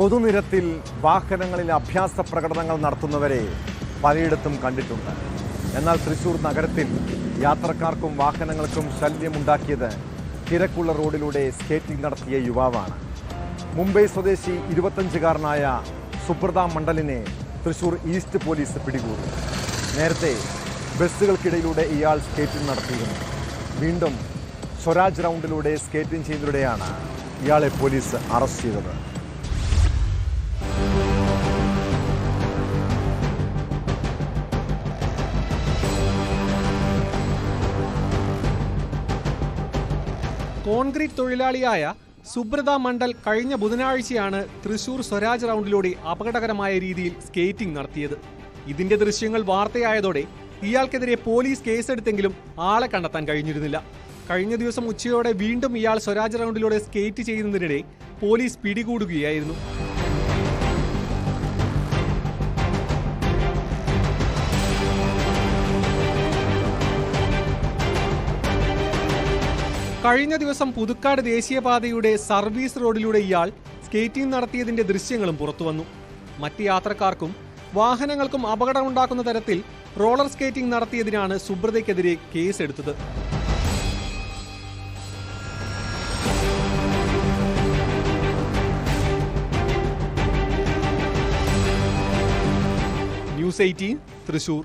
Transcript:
പൊതുനിരത്തിൽ വാഹനങ്ങളിൽ അഭ്യാസ പ്രകടനങ്ങൾ നടത്തുന്നവരെ പലയിടത്തും കണ്ടിട്ടുണ്ട്. എന്നാൽ തൃശൂർ നഗരത്തിൽ യാത്രക്കാർക്കും വാഹനങ്ങൾക്കും ശല്യമുണ്ടാക്കിയത് തിരക്കുള്ള റോഡിലൂടെ സ്കേറ്റിംഗ് നടത്തിയ യുവാവാണ്. മുംബൈ സ്വദേശി 25-കാരനായ സുബ്രത മണ്ഡലിനെ തൃശൂർ ഈസ്റ്റ് പോലീസ് പിടികൂടി. നേരത്തെ ബസ്സുകൾക്കിടയിലൂടെ ഇയാൾ സ്കേറ്റിംഗ് നടത്തിയിരുന്നു. വീണ്ടും സ്വരാജ് റൗണ്ടിലൂടെ സ്കേറ്റിംഗ് ചെയ്യുന്നതിലൂടെയാണ് ഇയാളെ പോലീസ് അറസ്റ്റ് ചെയ്തത്. കോൺക്രീറ്റ് തൊഴിലാളിയായ സുബ്രത മണ്ഡൽ കഴിഞ്ഞ ബുധനാഴ്ചയാണ് തൃശൂർ സ്വരാജ് റൗണ്ടിലൂടെ അപകടകരമായ രീതിയിൽ സ്കേറ്റിംഗ് നടത്തിയത്. ഇതിന്റെ ദൃശ്യങ്ങൾ വാർത്തയായതോടെ ഇയാൾക്കെതിരെ പോലീസ് കേസെടുത്തെങ്കിലും ആളെ കണ്ടെത്താൻ കഴിഞ്ഞിരുന്നില്ല. കഴിഞ്ഞ ദിവസം ഉച്ചയോടെ വീണ്ടും ഇയാൾ സ്വരാജ് റൗണ്ടിലൂടെ സ്കേറ്റ് ചെയ്യുന്നതിനിടെ പോലീസ് പിടികൂടുകയായിരുന്നു. കഴിഞ്ഞ ദിവസം പുതുക്കാട് ദേശീയപാതയുടെ സർവീസ് റോഡിലൂടെ ഇയാൾ സ്കേറ്റിംഗ് നടത്തിയതിന്റെ ദൃശ്യങ്ങളും പുറത്തുവന്നു. മറ്റ് യാത്രക്കാർക്കും വാഹനങ്ങൾക്കും അപകടമുണ്ടാക്കുന്ന തരത്തിൽ റോളർ സ്കേറ്റിംഗ് നടത്തിയതിനാണ് സുബ്രതയ്ക്കെതിരെ കേസെടുത്തത്. ന്യൂസ് 18 തൃശൂർ.